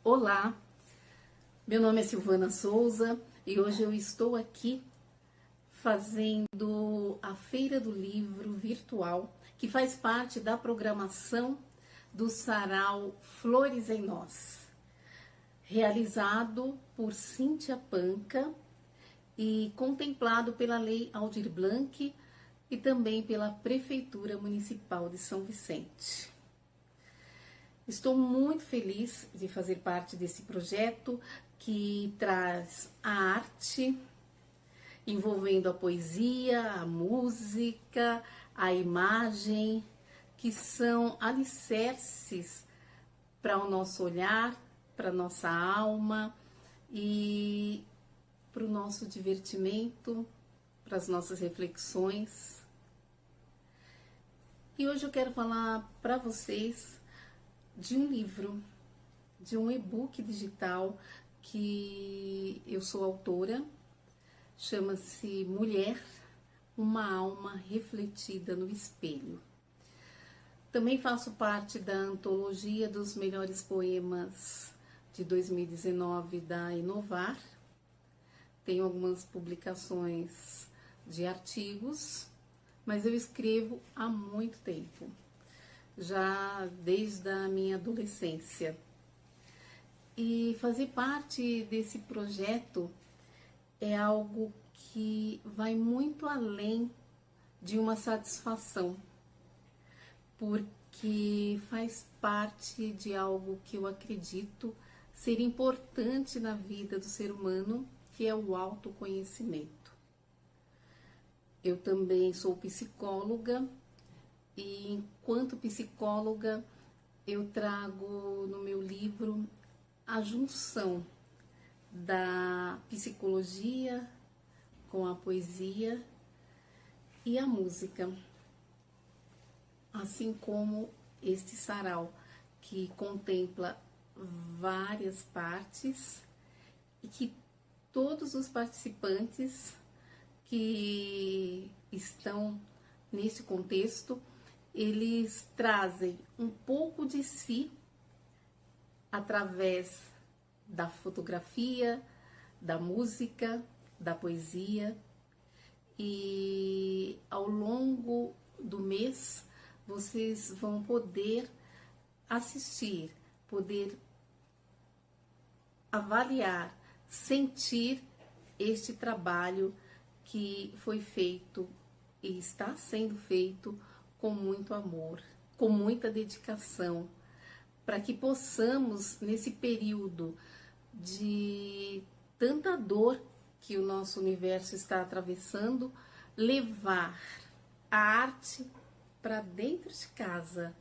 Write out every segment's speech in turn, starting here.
Olá, meu nome é Silvana Souza e hoje eu estou aqui fazendo a Feira do Livro virtual, que faz parte da programação do Sarau Flores em Nós, realizado por Cíntia Panca e contemplado pela Lei Aldir Blanc e também pela Prefeitura Municipal de São Vicente. Estou muito feliz de fazer parte desse projeto que traz a arte, envolvendo a poesia, a música, a imagem, que são alicerces para o nosso olhar, para a nossa alma e para o nosso divertimento, para as nossas reflexões. E hoje eu quero falar para vocês de um livro, de um e-book digital que eu sou autora, chama-se Mulher, uma alma refletida no espelho. Também faço parte da antologia dos melhores poemas de 2019 da Inovar. Tenho algumas publicações de artigos, mas eu escrevo há muito tempo, já desde a minha adolescência. E fazer parte desse projeto é algo que vai muito além de uma satisfação, porque faz parte de algo que eu acredito ser importante na vida do ser humano, que é o autoconhecimento. Eu também sou psicóloga e, enquanto psicóloga, eu trago no meu livro a junção da psicologia com a poesia e a música, assim como este sarau que contempla várias partes e que todos os participantes que estão nesse contexto, eles trazem um pouco de si através da fotografia, da música, da poesia, e ao longo do mês vocês vão poder assistir, poder avaliar, sentir este trabalho que foi feito e está sendo feito com muito amor, com muita dedicação, para que possamos, nesse período de tanta dor que o nosso universo está atravessando, levar a arte para dentro de casa,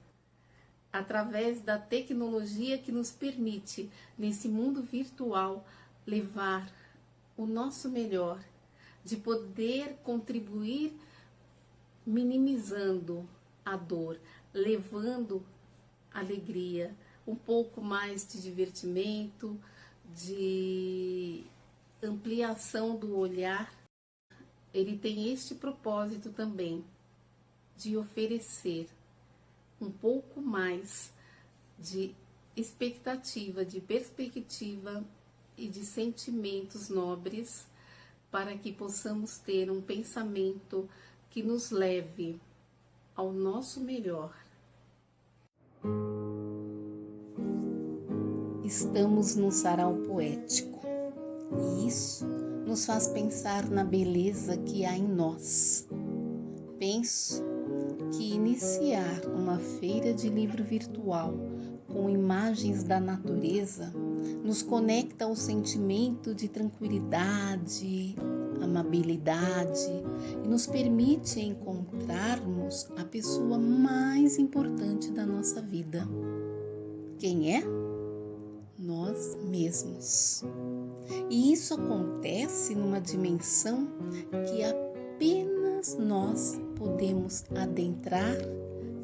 através da tecnologia que nos permite, nesse mundo virtual, levar o nosso melhor, de poder contribuir minimizando a dor, levando alegria, um pouco mais de divertimento, de ampliação do olhar. Ele tem este propósito também, de oferecer um pouco mais de expectativa, de perspectiva e de sentimentos nobres, para que possamos ter um pensamento que nos leve ao nosso melhor. Estamos num sarau poético e isso nos faz pensar na beleza que há em nós. Penso que iniciar uma feira de livro virtual com imagens da natureza nos conecta ao sentimento de tranquilidade, amabilidade e nos permite encontrarmos a pessoa mais importante da nossa vida. Quem é? Nós mesmos. E isso acontece numa dimensão que apenas nós podemos adentrar,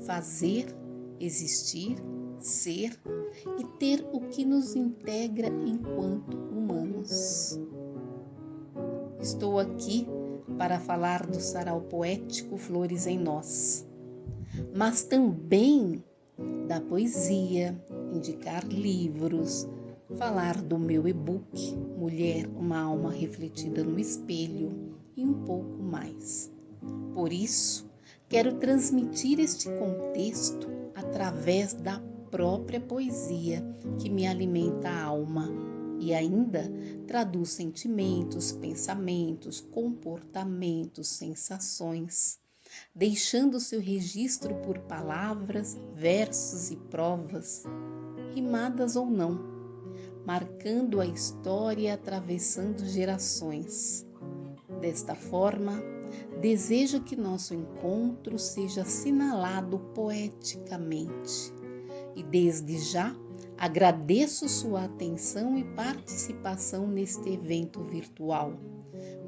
fazer, existir, ser e ter o que nos integra enquanto humanos. Estou aqui para falar do sarau poético Flores em Nós, mas também da poesia, indicar livros, falar do meu e-book Mulher, uma alma refletida no espelho e um pouco mais. Por isso, quero transmitir este contexto através da própria poesia que me alimenta a alma e ainda traduz sentimentos, pensamentos, comportamentos, sensações, deixando seu registro por palavras, versos e provas, rimadas ou não, marcando a história e atravessando gerações. Desta forma, desejo que nosso encontro seja assinalado poeticamente. E desde já agradeço sua atenção e participação neste evento virtual,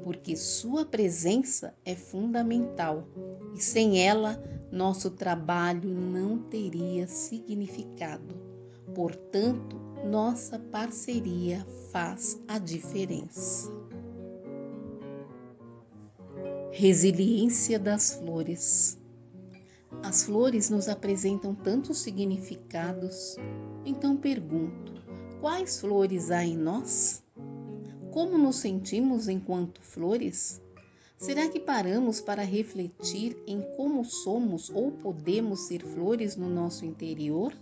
porque sua presença é fundamental e sem ela nosso trabalho não teria significado. Portanto, nossa parceria faz a diferença. Resiliência das flores. As flores nos apresentam tantos significados, então pergunto: quais flores há em nós? Como nos sentimos enquanto flores? Será que paramos para refletir em como somos ou podemos ser flores no nosso interior?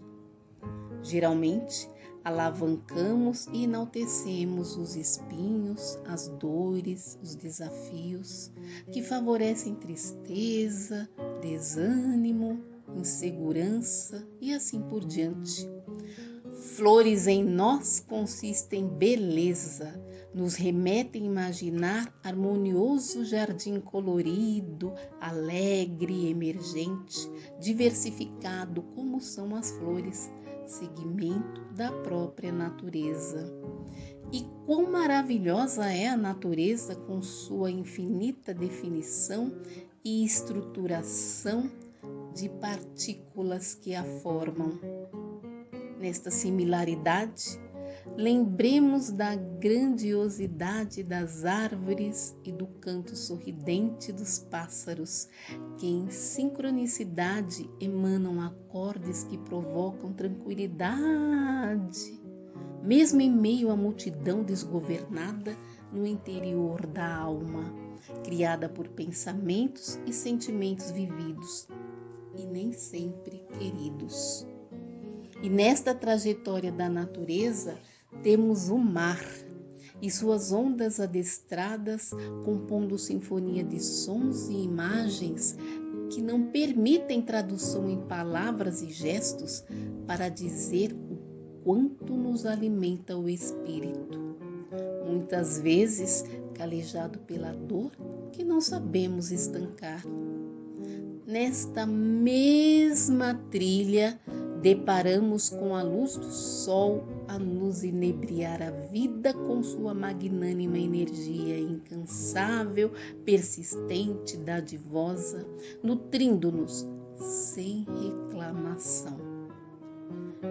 Geralmente, alavancamos e enaltecemos os espinhos, as dores, os desafios que favorecem tristeza, desânimo, insegurança e assim por diante. Flores em nós consistem em beleza, nos remetem a imaginar harmonioso jardim colorido, alegre, emergente, diversificado como são as flores, segmento da própria natureza. E quão maravilhosa é a natureza com sua infinita definição e estruturação de partículas que a formam. Nesta similaridade, lembremos da grandiosidade das árvores e do canto sorridente dos pássaros, que em sincronicidade emanam acordes que provocam tranquilidade, mesmo em meio à multidão desgovernada no interior da alma, criada por pensamentos e sentimentos vividos e nem sempre queridos. E nesta trajetória da natureza, temos o mar e suas ondas adestradas, compondo sinfonia de sons e imagens que não permitem tradução em palavras e gestos para dizer o quanto nos alimenta o espírito. Muitas vezes, calejado pela dor que não sabemos estancar. Nesta mesma trilha, deparamos com a luz do sol a nos inebriar a vida com sua magnânima energia incansável, persistente, dadivosa, nutrindo-nos sem reclamação.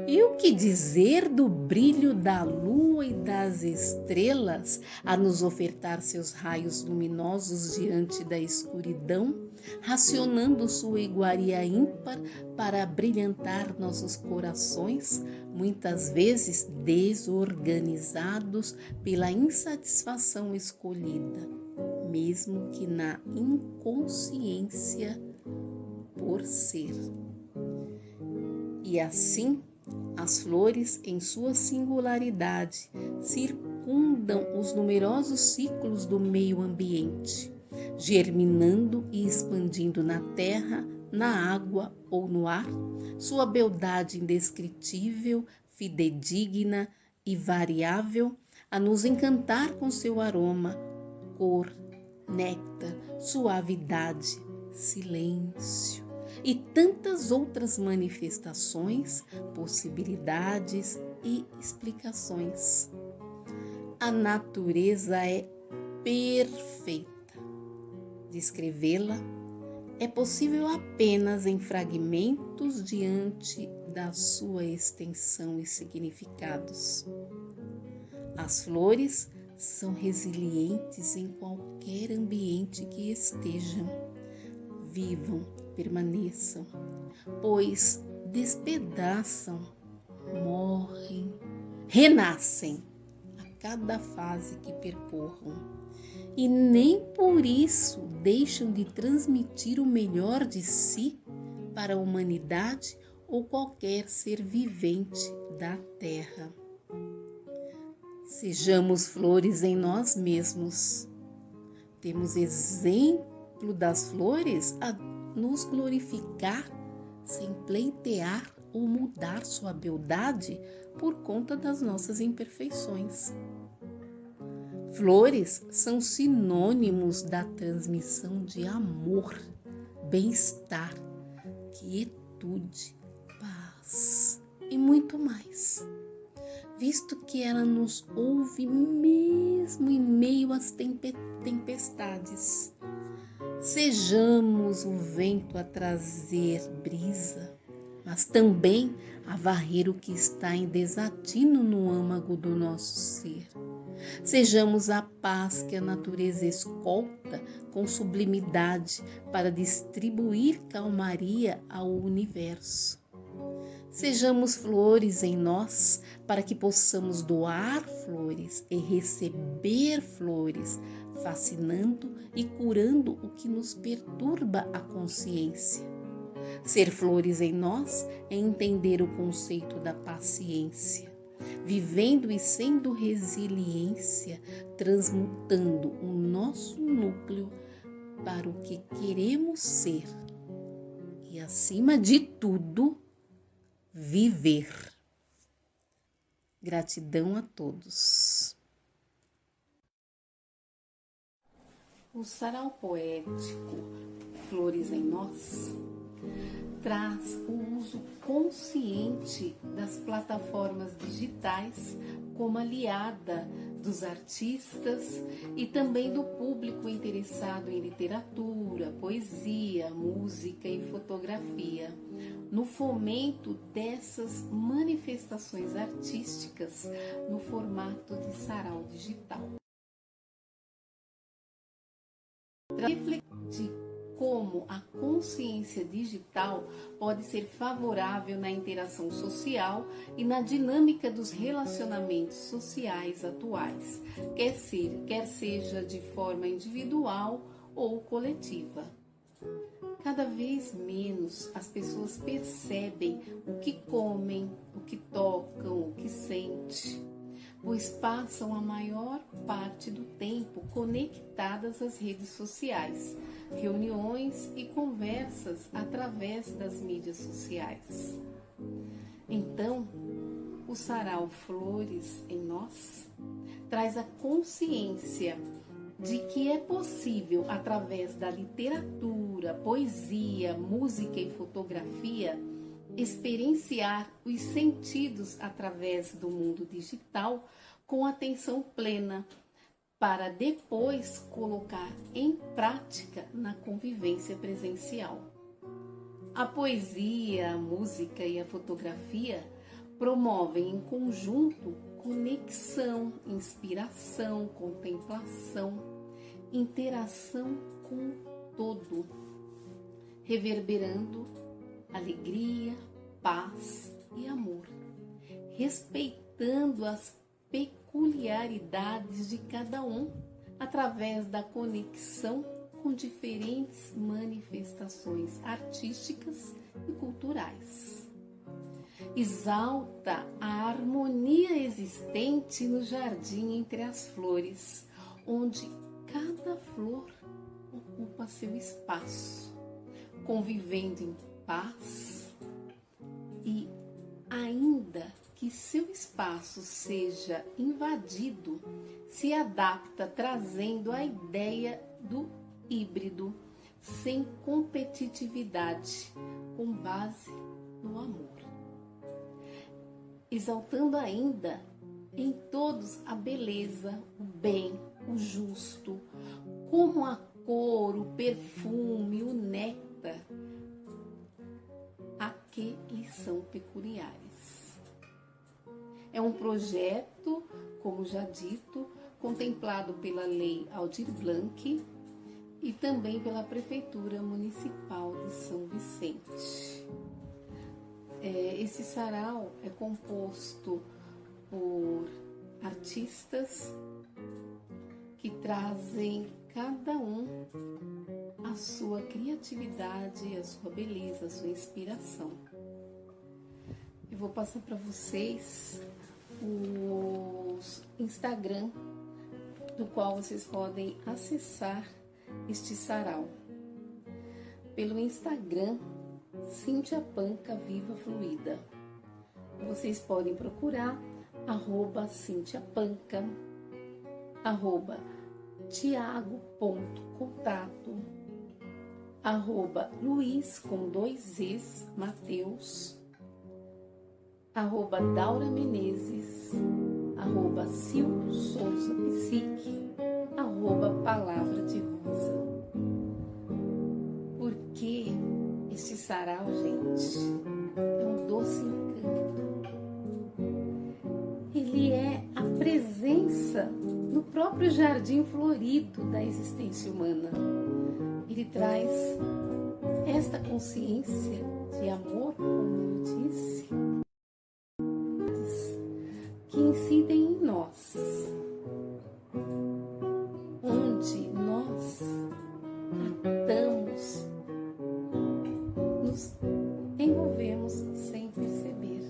E o que dizer do brilho da lua e das estrelas a nos ofertar seus raios luminosos diante da escuridão, racionando sua iguaria ímpar para brilhantar nossos corações, muitas vezes desorganizados pela insatisfação escolhida, mesmo que na inconsciência por ser. E assim, as flores, em sua singularidade, circundam os numerosos ciclos do meio ambiente, germinando e expandindo na terra, na água ou no ar, sua beldade indescritível, fidedigna e variável, a nos encantar com seu aroma, cor, néctar, suavidade, silêncio e tantas outras manifestações, possibilidades e explicações. A natureza é perfeita. Descrevê-la é possível apenas em fragmentos diante da sua extensão e significados. As flores são resilientes em qualquer ambiente que estejam. Vivam, permaneçam, pois despedaçam, morrem, renascem a cada fase que percorram e nem por isso deixam de transmitir o melhor de si para a humanidade ou qualquer ser vivente da Terra. Sejamos flores em nós mesmos. Temos exemplo das flores a nos glorificar sem pleitear ou mudar sua beldade por conta das nossas imperfeições. Flores são sinônimos da transmissão de amor, bem-estar, quietude, paz e muito mais, visto que ela nos ouve mesmo em meio às tempestades. Sejamos o vento a trazer brisa, mas também a varrer o que está em desatino no âmago do nosso ser. Sejamos a paz que a natureza escolta com sublimidade para distribuir calmaria ao universo. Sejamos flores em nós para que possamos doar flores e receber flores, fascinando e curando o que nos perturba a consciência. Ser flores em nós é entender o conceito da paciência, vivendo e sendo resiliência, transmutando o nosso núcleo para o que queremos ser e, acima de tudo, viver. Gratidão a todos. O sarau poético Flores em Nós traz o uso consciente das plataformas digitais como aliada dos artistas e também do público interessado em literatura, poesia, música e fotografia, no fomento dessas manifestações artísticas no formato de sarau digital. Refletir como a consciência digital pode ser favorável na interação social e na dinâmica dos relacionamentos sociais atuais, quer seja de forma individual ou coletiva. Cada vez menos as pessoas percebem o que comem, o que tocam, o que sentem, pois passam a maior parte do tempo conectadas às redes sociais, reuniões e conversas através das mídias sociais. Então, o sarau Flores em Nós traz a consciência de que é possível, através da literatura, poesia, música e fotografia, experienciar os sentidos através do mundo digital com atenção plena, para depois colocar em prática na convivência presencial. A poesia, a música e a fotografia promovem em conjunto conexão, inspiração, contemplação, interação com o todo, reverberando alegria, paz e amor, respeitando as peculiaridades de cada um através da conexão com diferentes manifestações artísticas e culturais. Exalta a harmonia existente no jardim entre as flores, onde cada flor ocupa seu espaço, convivendo em paz e, ainda que seu espaço seja invadido, se adapta trazendo a ideia do híbrido, sem competitividade, com base no amor. Exaltando ainda em todos a beleza, o bem, o justo, como a cor, o perfume, o néctar, a que lhes são peculiares. É um projeto, como já dito, contemplado pela Lei Aldir Blanc e também pela Prefeitura Municipal de São Vicente. Esse sarau é composto por artistas que trazem cada um a sua criatividade, a sua beleza, a sua inspiração. Eu vou passar para vocês o Instagram do qual vocês podem acessar este sarau. Pelo Instagram, Cíntia Panca Viva Fluida. Vocês podem procurar @Cíntia Panca, @Tiago.contato, @Luiz com 2 Es, Mateus, @Daura Menezes, @Sil Souza Psique, @Palavra de Rosa. Porque este sarau, gente, é um doce encanto. Ele é a presença no próprio jardim florido da existência humana. Ele traz esta consciência de amor, como eu disse, que incidem em nós, onde nós tratamos, nos envolvemos sem perceber.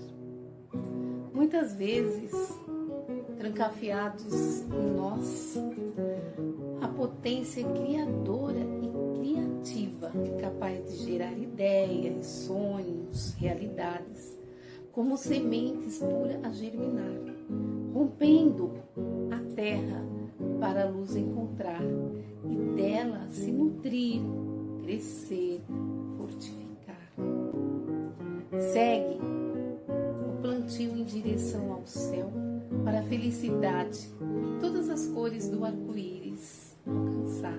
Muitas vezes, trancafiados em nós, a potência criadora e criativa, capaz de gerar ideias, sonhos, realidades, como sementes puras a germinar, rompendo a terra para a luz encontrar e dela se nutrir, crescer, fortificar. Segue o plantio em direção ao céu para a felicidade e todas as cores do arco-íris alcançar,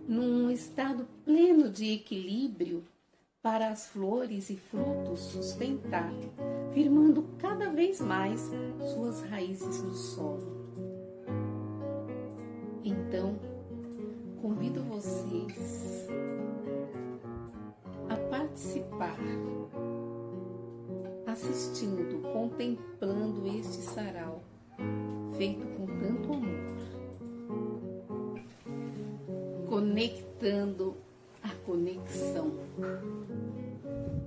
num estado pleno de equilíbrio, para as flores e frutos sustentar, firmando cada vez mais suas raízes no solo. Então, convido vocês a participar, assistindo, contemplando este sarau, feito com tanto amor, conectando a conexão.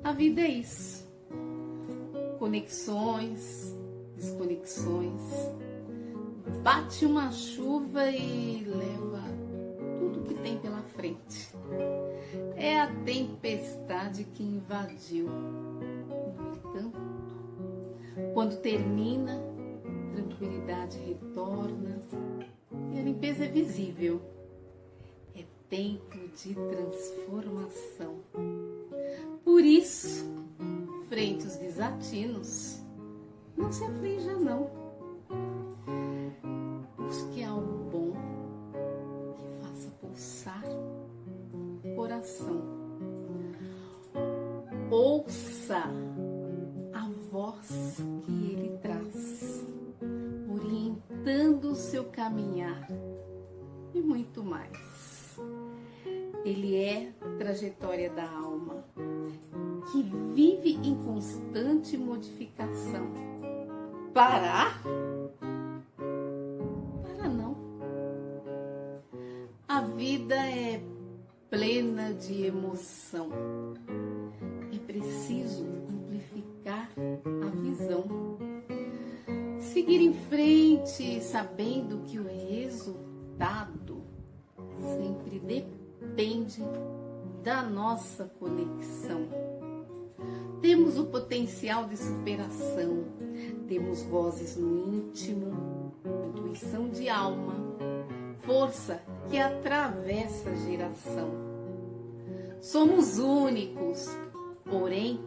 A vida é isso. Conexões, desconexões. Bate uma chuva e leva tudo que tem pela frente. É a tempestade que invadiu. No entanto, quando termina, tranquilidade retorna e a limpeza é visível. É tempo de transformação. Por isso, frente aos desatinos, não se aflija não. Busque algo bom que faça pulsar o coração. Ouça a voz que ele traz, orientando o seu caminhar e muito mais. Ele é trajetória da alma, que vive em constante modificação. Parar? Para não. A vida é plena de emoção. É preciso amplificar a visão. Seguir em frente, sabendo que o resultado sempre depende da nossa conexão. Temos o potencial de superação, temos vozes no íntimo, intuição de alma, força que atravessa a geração. Somos únicos, porém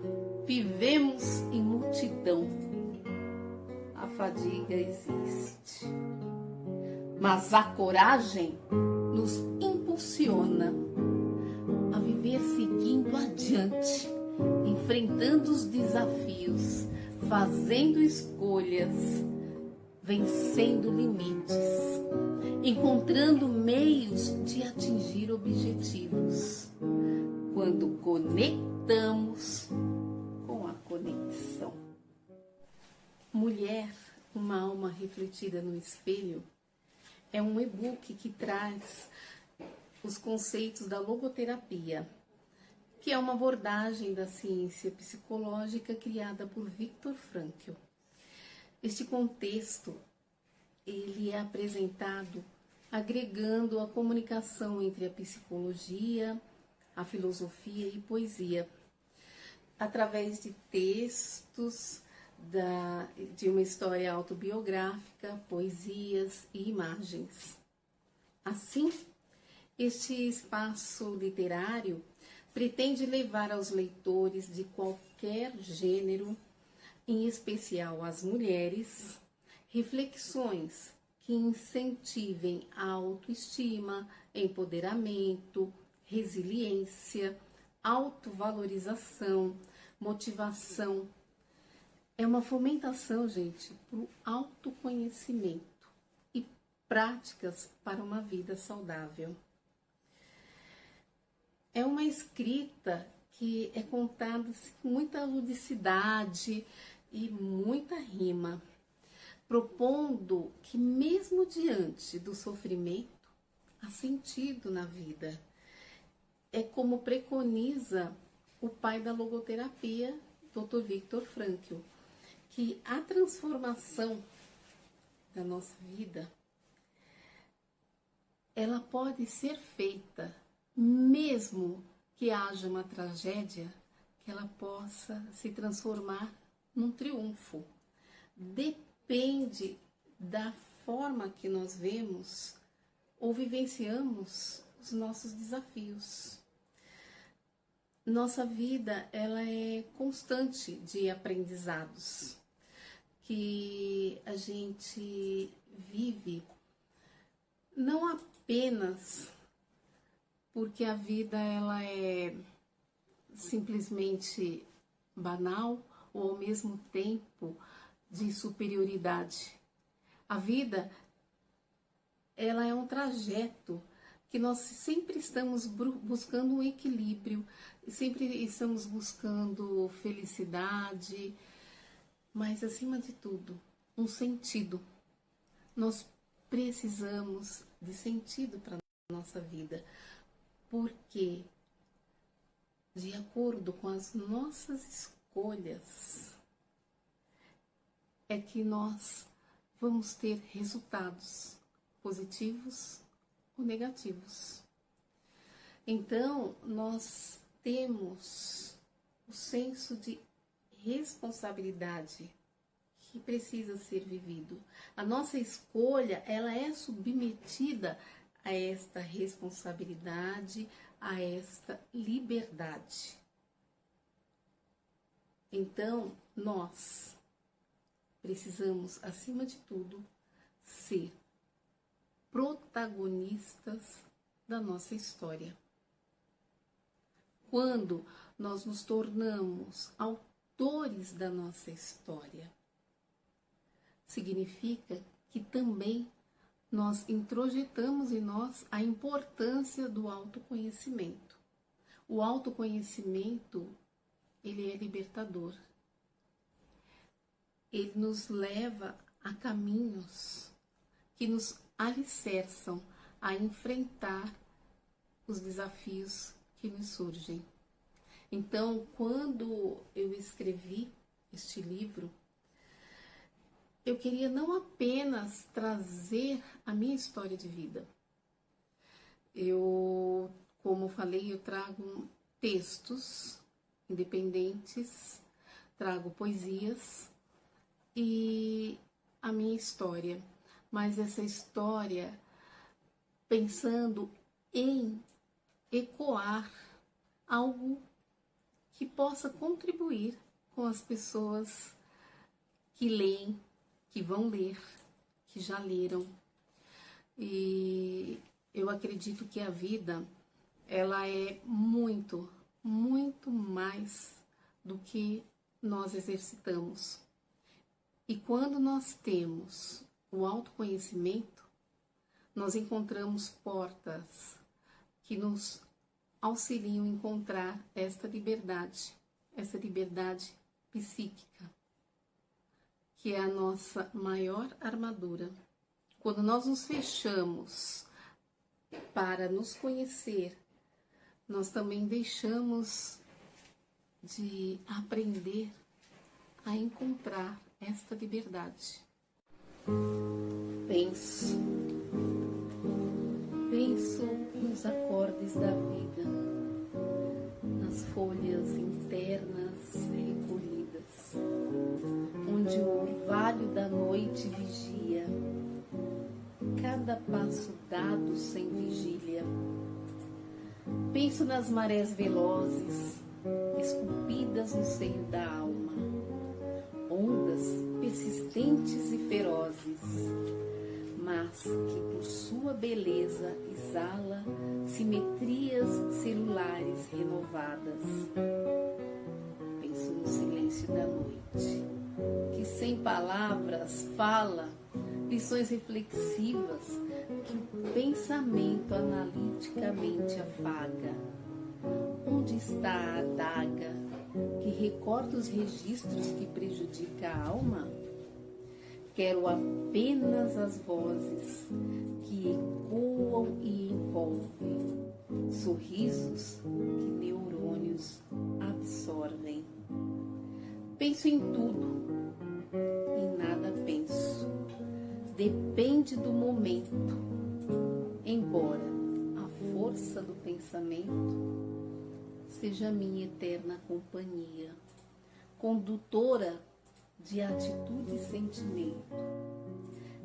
vivemos em multidão. A fadiga existe, mas a coragem nos impulsiona a viver seguindo adiante, enfrentando os desafios, fazendo escolhas, vencendo limites, encontrando meios de atingir objetivos, quando conectamos com a conexão. Mulher Uma Alma Refletida no Espelho é um e-book que traz os conceitos da logoterapia, que é uma abordagem da ciência psicológica criada por Viktor Frankl. Este contexto ele é apresentado agregando a comunicação entre a psicologia, a filosofia e poesia, através de textos de uma história autobiográfica, poesias e imagens. Assim, este espaço literário pretende levar aos leitores de qualquer gênero, em especial as mulheres, reflexões que incentivem a autoestima, empoderamento, resiliência, autovalorização, motivação. É uma fomentação, gente, para o autoconhecimento e práticas para uma vida saudável. É uma escrita que é contada com muita ludicidade e muita rima, propondo que mesmo diante do sofrimento, há sentido na vida. É como preconiza o pai da logoterapia, Dr. Viktor Frankl, que a transformação da nossa vida, ela pode ser feita mesmo que haja uma tragédia, que ela possa se transformar num triunfo. Depende da forma que nós vemos ou vivenciamos os nossos desafios. Nossa vida, ela é constante de aprendizados, que a gente vive não apenas porque a vida ela é simplesmente banal ou ao mesmo tempo de superioridade. A vida ela é um trajeto que nós sempre estamos buscando um equilíbrio, sempre estamos buscando felicidade, mas acima de tudo, um sentido. Nós precisamos de sentido para a nossa vida, porque de acordo com as nossas escolhas é que nós vamos ter resultados positivos ou negativos. Então, nós temos o senso de responsabilidade que precisa ser vivido. A nossa escolha, ela é submetida a esta responsabilidade, a esta liberdade. Então, nós precisamos, acima de tudo, ser protagonistas da nossa história. Quando nós nos tornamos autores da nossa história, significa que também nós introjetamos em nós a importância do autoconhecimento. O autoconhecimento, ele é libertador. Ele nos leva a caminhos que nos alicerçam a enfrentar os desafios que nos surgem. Então, quando eu escrevi este livro, eu queria não apenas trazer a minha história de vida. Como falei, eu trago textos independentes, trago poesias e a minha história. Mas essa história pensando em ecoar algo que possa contribuir com as pessoas que leem, que vão ler, que já leram. E eu acredito que a vida, ela é muito, muito mais do que nós exercitamos. E quando nós temos o autoconhecimento, nós encontramos portas que nos auxiliam a encontrar essa liberdade psíquica, que é a nossa maior armadura. Quando nós nos fechamos para nos conhecer, nós também deixamos de aprender a encontrar esta liberdade. Penso nos acordes da vida, nas folhas internas recolhidas, onde o orvalho da noite vigia, cada passo dado sem vigília. Penso nas marés velozes, esculpidas no seio da alma, ondas persistentes e ferozes, mas que por sua beleza exala simetrias celulares renovadas. Penso no silêncio da noite, que sem palavras fala lições reflexivas que o pensamento analiticamente afaga. Onde está a adaga que recorta os registros que prejudica a alma? Quero apenas as vozes que ecoam e envolvem, sorrisos que neurônios absorvem. Penso em tudo, em nada penso. Depende do momento, embora a força do pensamento seja minha eterna companhia, condutora de atitude e sentimento,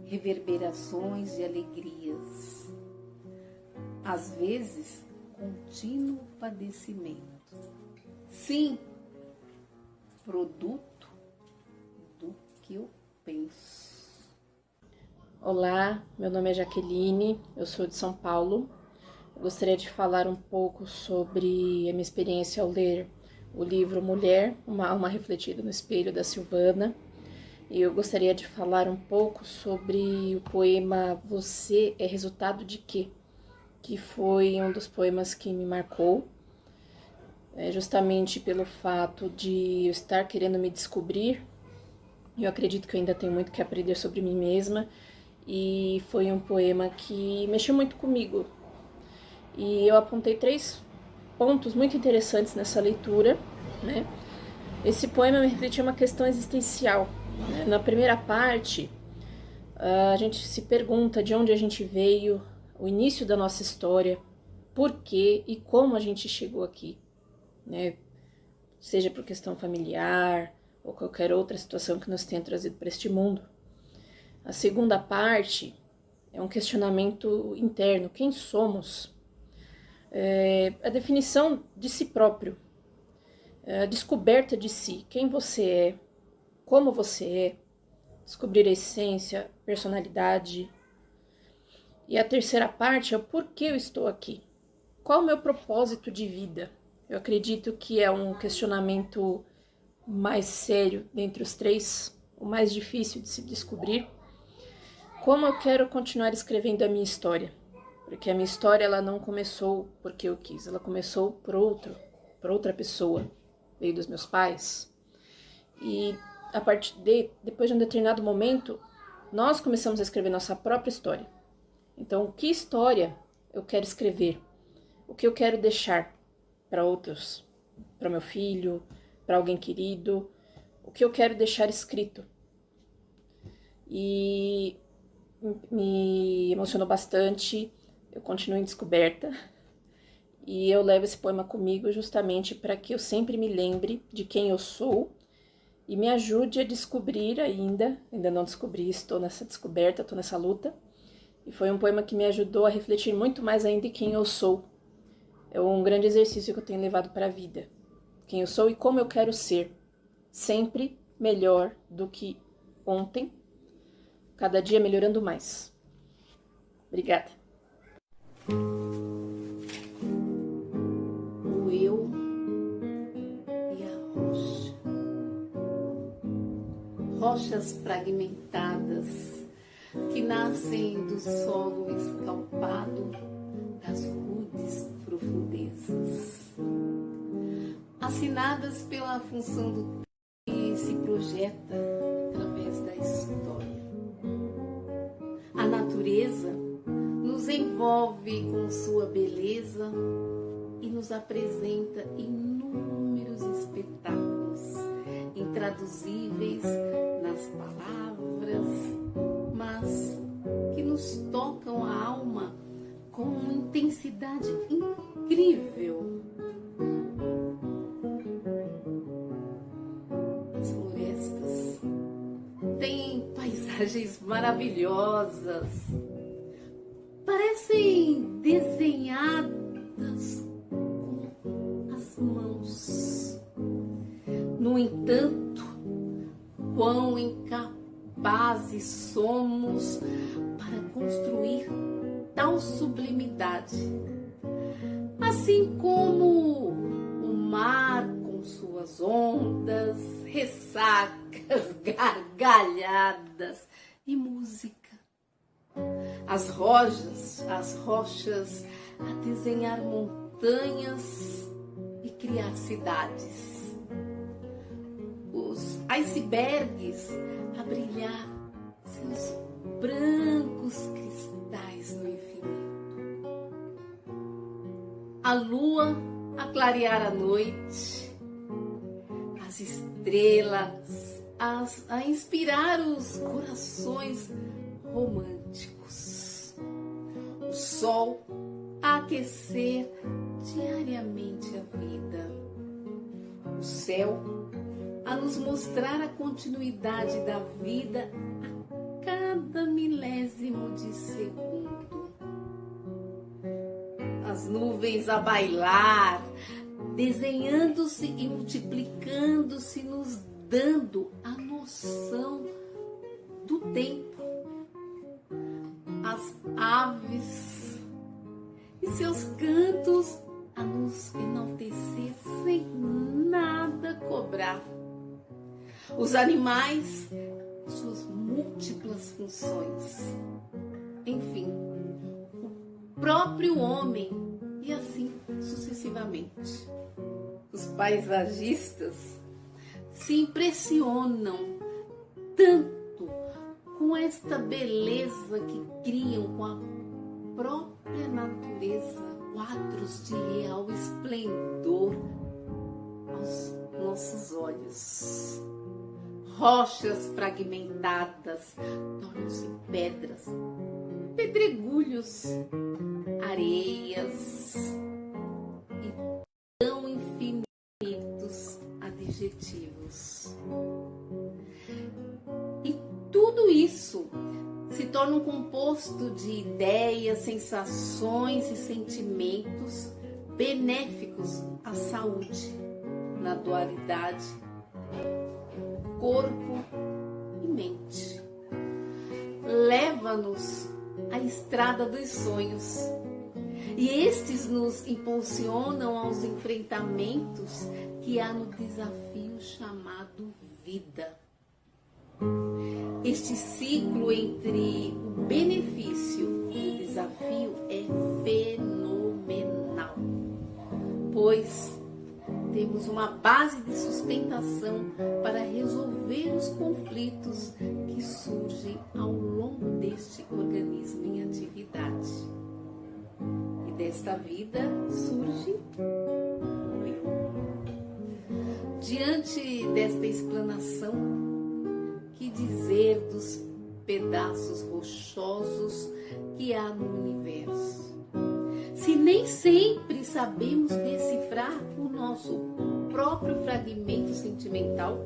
reverberações de alegrias, às vezes contínuo padecimento. Sim, produto do que eu penso. Olá, meu nome é Jaqueline, eu sou de São Paulo. Eu gostaria de falar um pouco sobre a minha experiência ao ler o livro Mulher, uma alma refletida no espelho, da Silvana. E eu gostaria de falar um pouco sobre o poema Você é Resultado de Quê? Que foi um dos poemas que me marcou, justamente pelo fato de eu estar querendo me descobrir. Eu acredito que eu ainda tenho muito que aprender sobre mim mesma, e foi um poema que mexeu muito comigo. E eu apontei 3 pontos muito interessantes nessa leitura, né? Esse poema me refletiu uma questão existencial, né? Na primeira parte, a gente se pergunta de onde a gente veio, o início da nossa história, por quê e como a gente chegou aqui, né? Seja por questão familiar ou qualquer outra situação que nos tenha trazido para este mundo. A segunda parte é um questionamento interno: quem somos? A definição de si próprio, a descoberta de si, quem você é, como você é, descobrir a essência, personalidade. E a terceira parte é o porquê eu estou aqui, qual o meu propósito de vida. Eu acredito que é um questionamento mais sério dentre os 3, o mais difícil de se descobrir. Como eu quero continuar escrevendo a minha história? Porque a minha história, ela não começou porque eu quis, ela começou por outra pessoa, veio dos meus pais. E a partir depois de um determinado momento, nós começamos a escrever nossa própria história. Então, que história eu quero escrever? O que eu quero deixar para outros? Para meu filho, para alguém querido? O que eu quero deixar escrito? E me emocionou bastante. Eu continuo em descoberta e eu levo esse poema comigo justamente para que eu sempre me lembre de quem eu sou e me ajude a descobrir ainda não descobri, estou nessa descoberta, estou nessa luta. E foi um poema que me ajudou a refletir muito mais ainda em quem eu sou. É um grande exercício que eu tenho levado para a vida. Quem eu sou e como eu quero ser. Sempre melhor do que ontem, cada dia melhorando mais. Obrigada. O eu e a rocha. Rochas fragmentadas que nascem do solo escalpado das rudes profundezas, assinadas pela função do que se projeta através da envolve com sua beleza e nos apresenta inúmeros espetáculos, intraduzíveis nas palavras, mas que nos tocam a alma com uma intensidade incrível. As florestas têm paisagens maravilhosas, parecem desenhadas com as mãos. No entanto, quão incapazes somos para construir tal sublimidade, assim como o mar com suas ondas, ressacas, gargalhadas e música. As rochas a desenhar montanhas e criar cidades. Os icebergs a brilhar seus brancos cristais no infinito. A lua a clarear a noite. As estrelas a inspirar os corações românticos. O sol a aquecer diariamente a vida. O céu a nos mostrar a continuidade da vida a cada milésimo de segundo. As nuvens a bailar, desenhando-se e multiplicando-se, nos dando a noção do tempo. As aves e seus cantos a nos enaltecer sem nada cobrar. Os animais, suas múltiplas funções. Enfim, o próprio homem e assim sucessivamente. Os paisagistas se impressionam tanto com esta beleza que criam com a própria natureza, quadros de real esplendor aos nossos olhos. Rochas fragmentadas tornam-se pedras, pedregulhos, areias e tão infinitos adjetivos. E tudo isso se torna um composto de ideias, sensações e sentimentos benéficos à saúde, na dualidade corpo e mente. Leva-nos à estrada dos sonhos e estes nos impulsionam aos enfrentamentos que há no desafio chamado vida. Este ciclo entre o benefício e o desafio é fenomenal, pois temos uma base de sustentação para resolver os conflitos que surgem ao longo deste organismo em atividade. E desta vida surge o eu. Diante desta explanação, que dizer dos pedaços rochosos que há no universo? Se nem sempre sabemos decifrar o nosso próprio fragmento sentimental,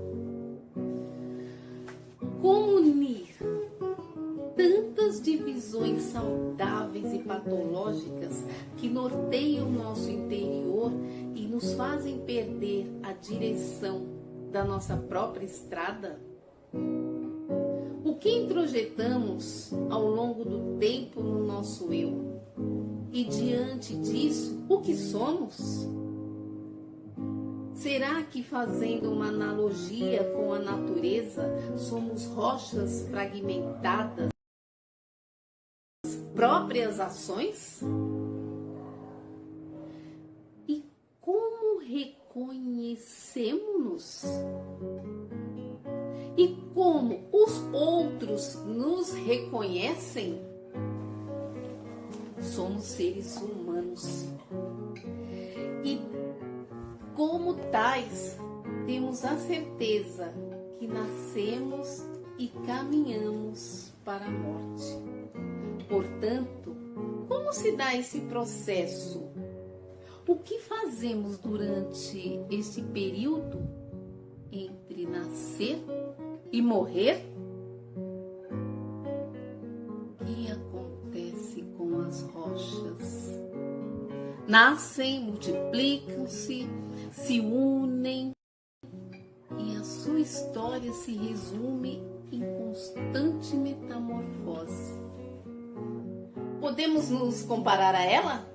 como unir tantas divisões saudáveis e patológicas que norteiam o nosso interior e nos fazem perder a direção da nossa própria estrada? O que introjetamos ao longo do tempo no nosso eu? E diante disso, o que somos? Será que, fazendo uma analogia com a natureza, somos rochas fragmentadas das próprias ações? E como reconhecemos-nos? E como os outros nos reconhecem? somos seres humanos. E como tais, temos a certeza que nascemos e caminhamos para a morte. Portanto, como se dá esse processo? O que fazemos durante este período entre nascer e morrer? O que acontece com as rochas? Nascem, multiplicam-se, se unem e a sua história se resume em constante metamorfose. Podemos nos comparar a ela?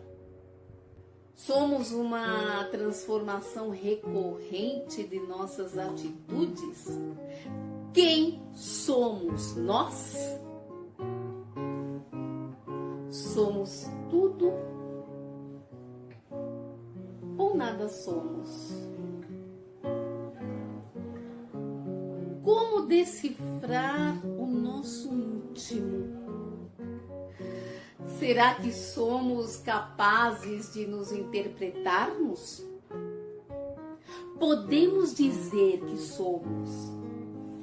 Somos uma transformação recorrente de nossas atitudes? Quem somos nós? Somos tudo ou nada somos? Como decifrar o nosso íntimo? Será que somos capazes de nos interpretarmos? Podemos dizer que somos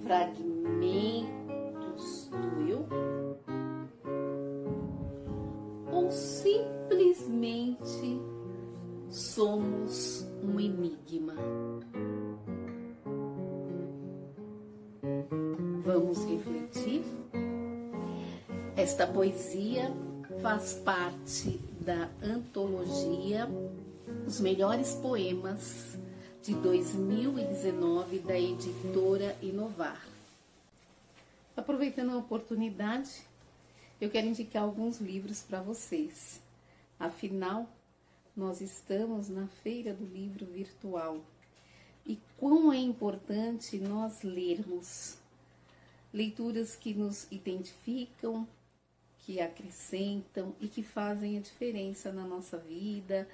fragmentos do eu? Ou simplesmente somos um enigma? Vamos refletir? Esta poesia faz parte da antologia Os Melhores Poemas de 2019 da editora Inovar. Aproveitando a oportunidade, eu quero indicar alguns livros para vocês. Afinal, nós estamos na Feira do Livro Virtual. E quão é importante nós lermos leituras que nos identificam, que acrescentam e que fazem a diferença na nossa vida,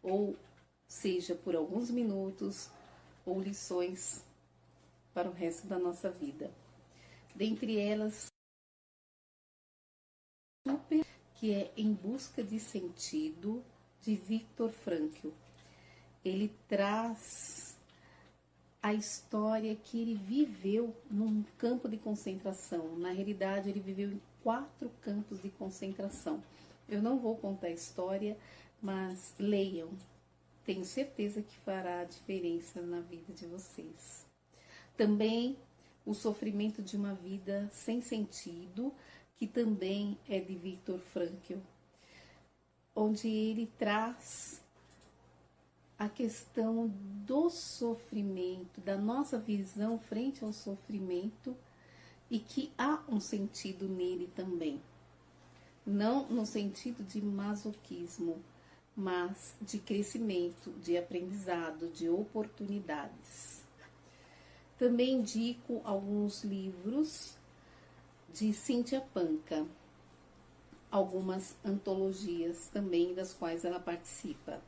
ou seja, por alguns minutos, ou lições para o resto da nossa vida. Dentre elas, que é Em Busca de Sentido, de Viktor Frankl. Ele traz a história que ele viveu num campo de concentração. Na realidade, ele viveu em 4 campos de concentração. Eu não vou contar a história, mas leiam. Tenho certeza que fará a diferença na vida de vocês. Também O Sofrimento de uma Vida Sem Sentido, que também é de Viktor Frankl, onde ele traz a questão do sofrimento, da nossa visão frente ao sofrimento, e que há um sentido nele também. Não no sentido de masoquismo, mas de crescimento, de aprendizado, de oportunidades. Também indico alguns livros de Cíntia Panca, algumas antologias também das quais ela participa.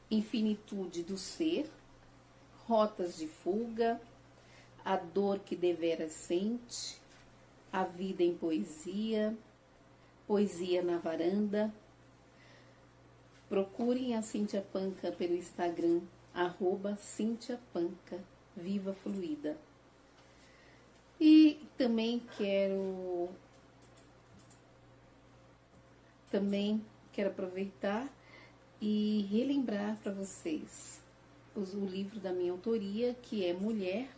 Infinitude do Ser, Rotas de Fuga, A Dor que Deveras Sente, A Vida em Poesia, Poesia na Varanda. Procurem a Cíntia Panca pelo Instagram, @CíntiaPanca, Viva Fluida. E também quero aproveitar e relembrar para vocês o livro da minha autoria, que é Mulher,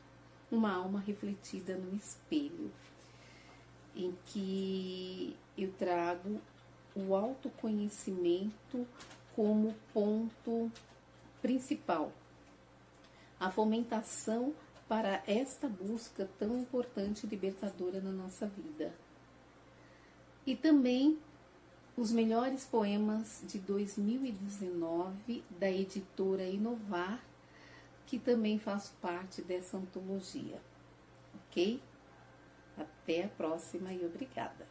uma alma refletida no espelho, em que eu trago o autoconhecimento como ponto principal, a fomentação para esta busca tão importante e libertadora na nossa vida. E também os melhores poemas de 2019 da editora Inovar, que também faz parte dessa antologia, ok? Até a próxima e obrigada.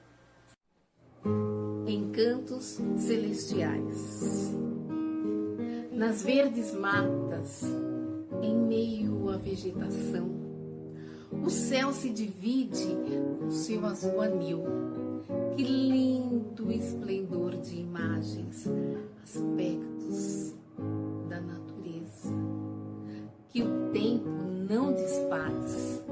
Encantos celestiais. Nas verdes matas, em meio à vegetação, o céu se divide com seu azul anil, Que lindo esplendor de imagens, aspectos da natureza, que o tempo não desfaz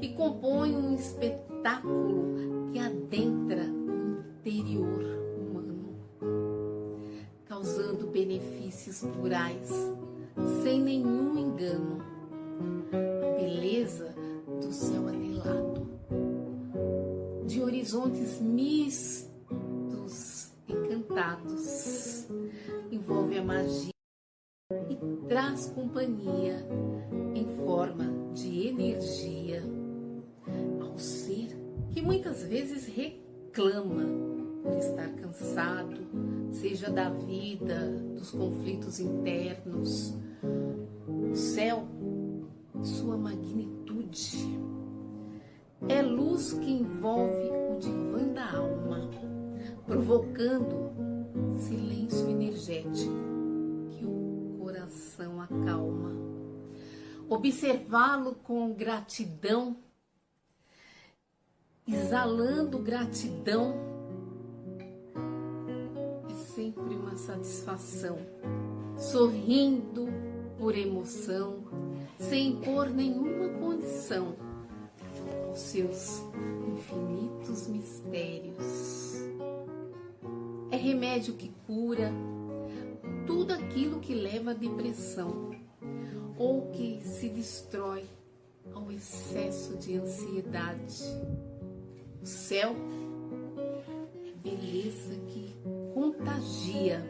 e compõe um espetáculo que adentra o interior humano, causando benefícios plurais, sem nenhum engano. A beleza do céu anelado, de horizontes mistos, encantados, envolve a magia e traz companhia em forma de energia ao ser que muitas vezes reclama por estar cansado, seja da vida, dos conflitos internos. O céu, sua magnitude, é luz que envolve o divã da alma, provocando silêncio energético que o coração acalma. Observá-lo com gratidão, exalando gratidão, é sempre uma satisfação. Sorrindo por emoção, sem impor nenhuma condição aos seus infinitos mistérios. É remédio que cura tudo aquilo que leva à depressão ou que se destrói ao excesso de ansiedade. O céu é beleza que contagia.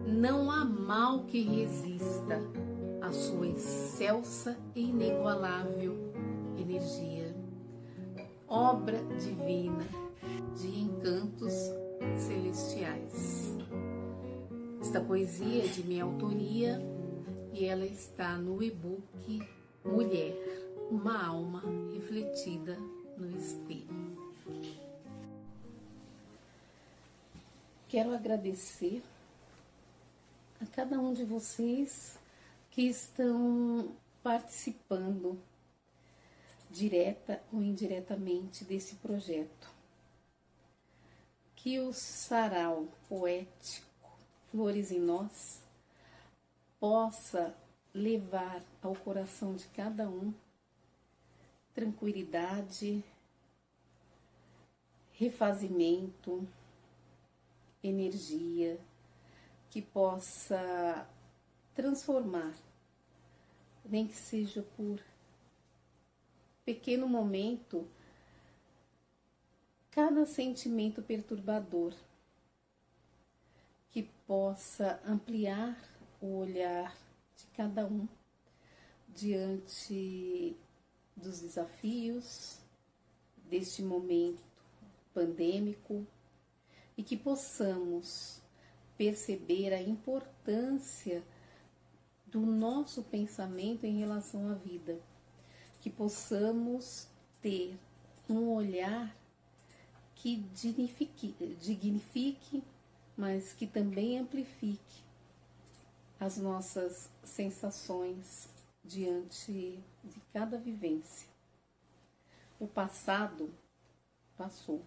Não há mal que resista à sua excelsa e inigualável energia. Obra divina de encantos celestiais. Esta poesia é de minha autoria e ela está no e-book Mulher, uma alma refletida no espelho. Quero agradecer a cada um de vocês que estão participando direta ou indiretamente desse projeto. Que o sarau poético Flores em Nós possa levar ao coração de cada um tranquilidade, refazimento, energia, que possa transformar, nem que seja por pequeno momento, cada sentimento perturbador, que possa ampliar o olhar de cada um diante dos desafios deste momento pandêmico e que possamos perceber a importância do nosso pensamento em relação à vida, que possamos ter um olhar que dignifique, mas que também amplifique as nossas sensações diante de cada vivência. O passado passou.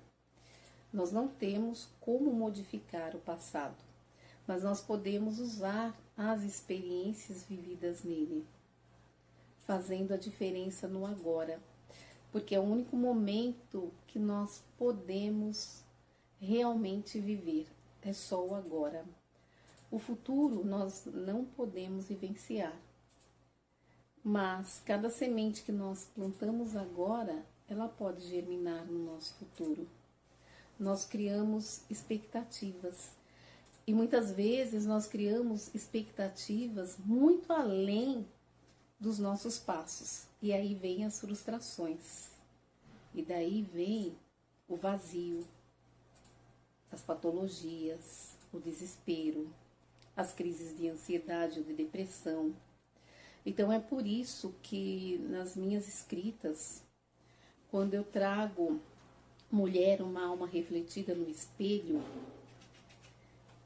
Nós não temos como modificar o passado, mas nós podemos usar as experiências vividas nele, fazendo a diferença no agora, porque é o único momento que nós podemos realmente viver, é só o agora. O futuro nós não podemos vivenciar, mas cada semente que nós plantamos agora, ela pode germinar no nosso futuro. Nós criamos expectativas e muitas vezes nós criamos expectativas muito além dos nossos passos. E aí vem as frustrações. E daí vem o vazio, as patologias, o desespero, as crises de ansiedade ou de depressão. Então é por isso que nas minhas escritas, quando eu trago Mulher, uma alma refletida no espelho,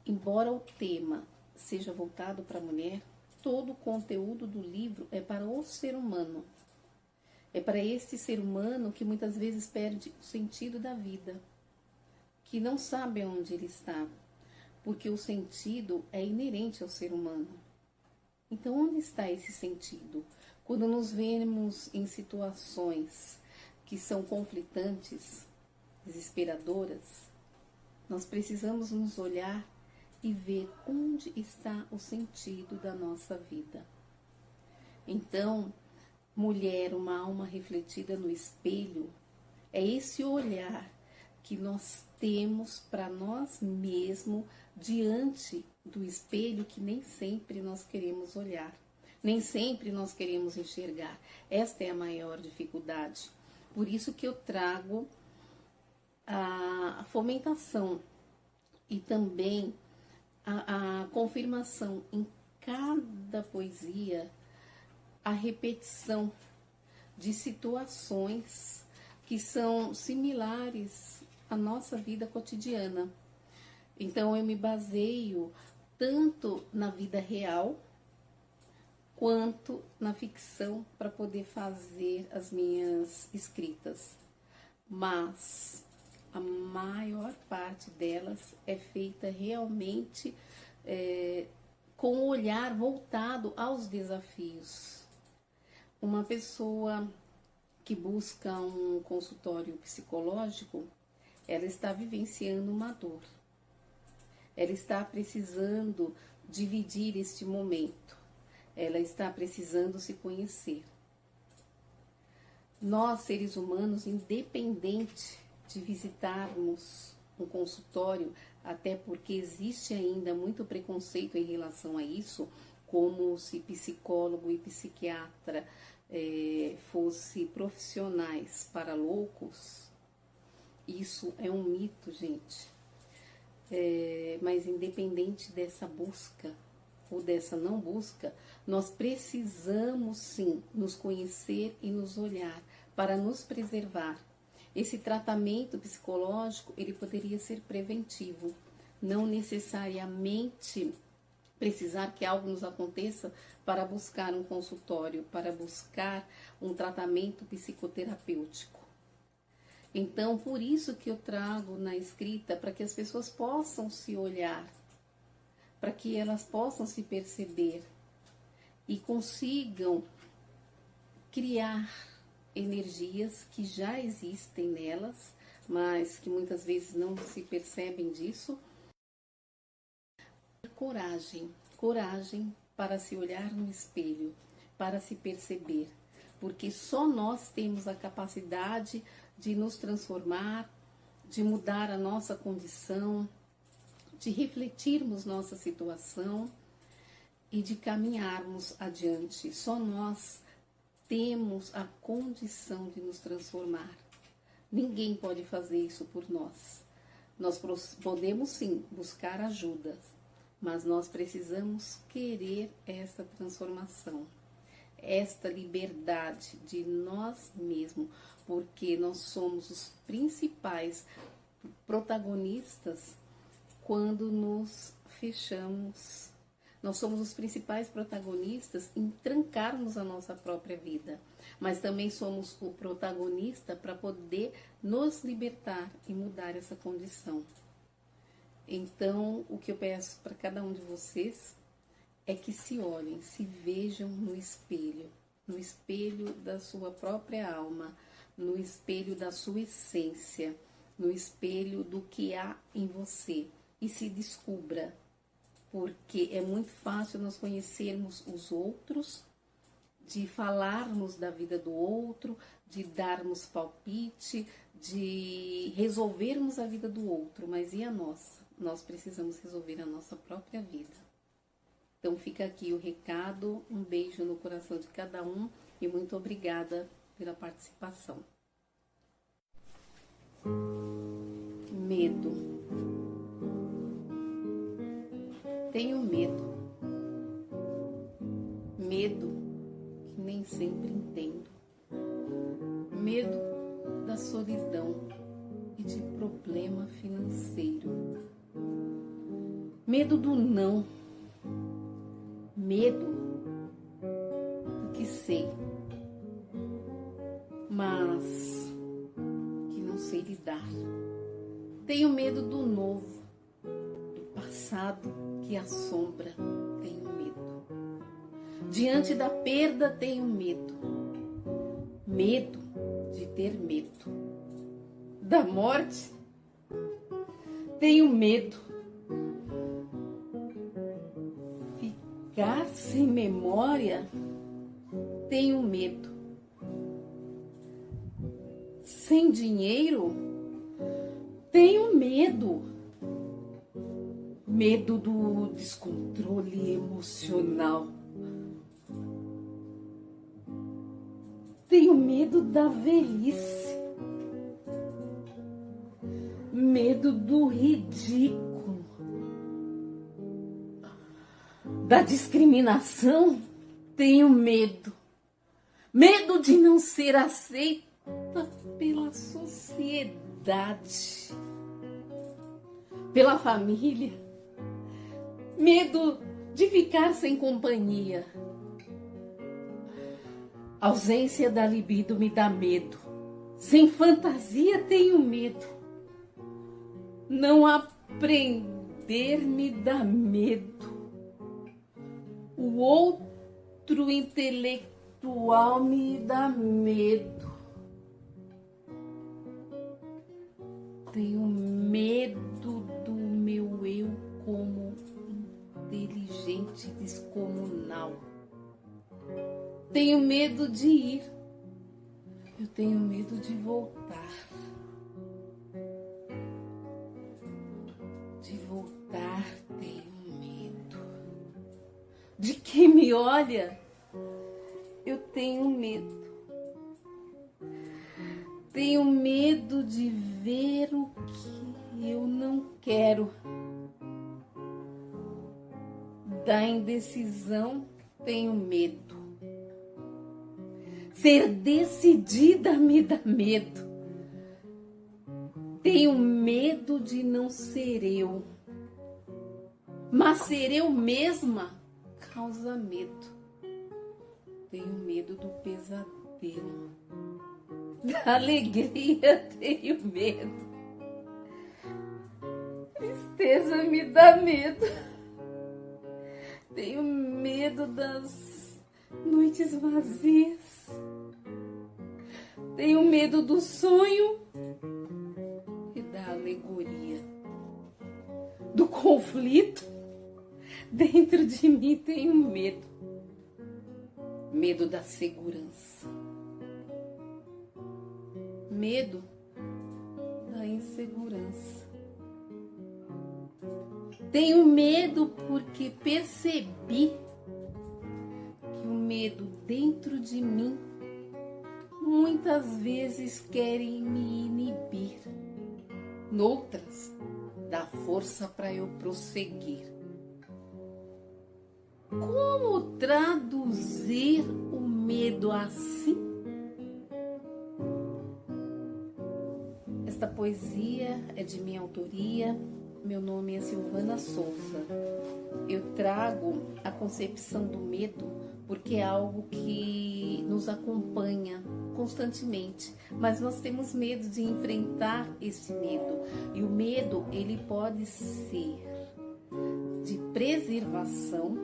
embora o tema seja voltado para a mulher, todo o conteúdo do livro é para o ser humano. É para este ser humano que muitas vezes perde o sentido da vida. que não sabe onde ele está, porque o sentido é inerente ao ser humano. Então, onde está esse sentido? Quando nos vemos em situações que são conflitantes, desesperadoras, nós precisamos nos olhar e ver onde está o sentido da nossa vida. Então, mulher, uma alma refletida no espelho, é esse olhar que nós temos para nós mesmos diante do espelho que nem sempre nós queremos olhar, nem sempre nós queremos enxergar. Esta é a maior dificuldade. Por isso que eu trago a fomentação e também a confirmação em cada poesia, a repetição de situações que são similares à nossa vida cotidiana. Então eu me baseio tanto na vida real quanto na ficção para poder fazer as minhas escritas. Mas a maior parte delas é feita realmente com o olhar voltado aos desafios. Uma pessoa que busca um consultório psicológico, ela está vivenciando uma dor. Ela está precisando dividir este momento. Ela está precisando se conhecer. Nós, seres humanos, independente de visitarmos um consultório, até porque existe ainda muito preconceito em relação a isso, como se psicólogo e psiquiatra fossem profissionais para loucos. Isso é um mito, gente. Mas independente dessa busca ou dessa não busca, nós precisamos sim nos conhecer e nos olhar para nos preservar. Esse tratamento psicológico, ele poderia ser preventivo, não necessariamente precisar que algo nos aconteça para buscar um consultório, para buscar um tratamento psicoterapêutico. Então, por isso que eu trago na escrita, para que as pessoas possam se olhar, para que elas possam se perceber e consigam criar energias que já existem nelas, mas que muitas vezes não se percebem disso. Coragem para se olhar no espelho, para se perceber, porque só nós temos a capacidade de nos transformar, de mudar a nossa condição, de refletirmos nossa situação e de caminharmos adiante. Só nós temos a condição de nos transformar. Ninguém pode fazer isso por nós. Nós podemos sim buscar ajuda, mas nós precisamos querer essa transformação, esta liberdade de nós mesmos, porque nós somos os principais protagonistas quando nos fechamos. Nós somos os principais protagonistas em trancarmos a nossa própria vida, mas também somos o protagonista para poder nos libertar e mudar essa condição. Então, o que eu peço para cada um de vocês é que se olhem, se vejam no espelho da sua própria alma, no espelho da sua essência, no espelho do que há em você e se descubra, porque é muito fácil nós conhecermos os outros, de falarmos da vida do outro, de darmos palpite, de resolvermos a vida do outro, mas e a nossa? Nós precisamos resolver a nossa própria vida. Então fica aqui o recado, um beijo no coração de cada um e muito obrigada pela participação. Medo. Tenho medo. Medo que nem sempre entendo. Medo da solidão e de problema financeiro. Medo do não. Medo do que sei, mas que não sei lidar. Tenho medo do novo, do passado que assombra. Tenho medo. Diante da perda, tenho medo. Medo de ter medo. Da morte, tenho medo. Ficar sem memória, tenho medo. Sem dinheiro, tenho medo. Medo do descontrole emocional. Tenho medo da velhice. Medo do ridículo. Da discriminação, tenho medo. Medo de não ser aceita pela sociedade, pela família. Medo de ficar sem companhia. A ausência da libido me dá medo. Sem fantasia tenho medo. Não aprender me dá medo. O outro intelectual me dá medo. Tenho medo do meu eu como inteligente descomunal. Tenho medo de ir. Eu tenho medo de voltar. De voltar, tenho medo. De quem me olha, eu tenho medo. Tenho medo de ver o que eu não quero. Da indecisão, tenho medo. Ser decidida me dá medo. Tenho medo de não ser eu. Mas ser eu mesma causa medo. Tenho medo do pesadelo. Da alegria tenho medo. Tristeza me dá medo. Tenho medo das noites vazias. Tenho medo do sonho e da alegoria. Do conflito. Dentro de mim tenho medo. Medo da segurança. Medo da insegurança. Tenho medo porque percebi que o medo dentro de mim muitas vezes querem me inibir. Noutras, dá força para eu prosseguir. Como traduzir o medo assim? Esta poesia é de minha autoria. Meu nome é Silvana Souza. Eu trago a concepção do medo porque é algo que nos acompanha constantemente, mas nós temos medo de enfrentar esse medo. E o medo, ele pode ser de preservação,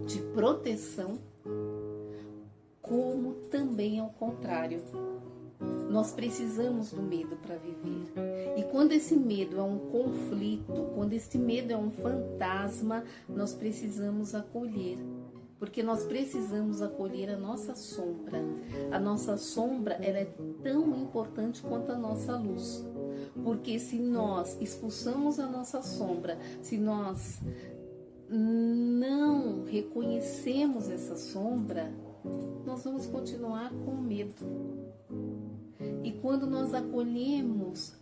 de proteção, como também ao contrário. Nós precisamos do medo para viver. E quando esse medo é um conflito, quando esse medo é um fantasma, nós precisamos acolher. Porque nós precisamos acolher a nossa sombra. A nossa sombra, ela é tão importante quanto a nossa luz. Porque se nós expulsamos a nossa sombra, se nós não reconhecemos essa sombra, nós vamos continuar com medo. E quando nós acolhemos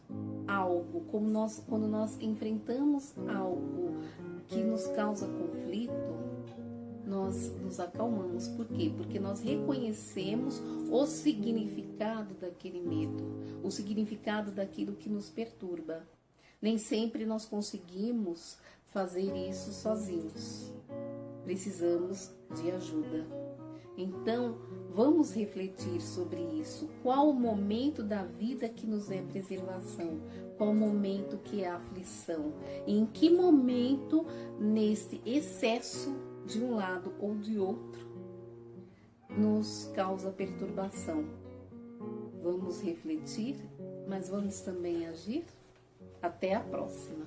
algo, quando nós enfrentamos algo que nos causa conflito, nós nos acalmamos. Por quê? Porque nós reconhecemos o significado daquele medo, o significado daquilo que nos perturba. Nem sempre nós conseguimos fazer isso sozinhos. Precisamos de ajuda. Então, Vamos refletir sobre isso. Qual o momento da vida que nos é preservação? Qual o momento que é aflição? E em que momento, nesse excesso de um lado ou de outro, nos causa perturbação? Vamos refletir, mas vamos também agir? Até a próxima!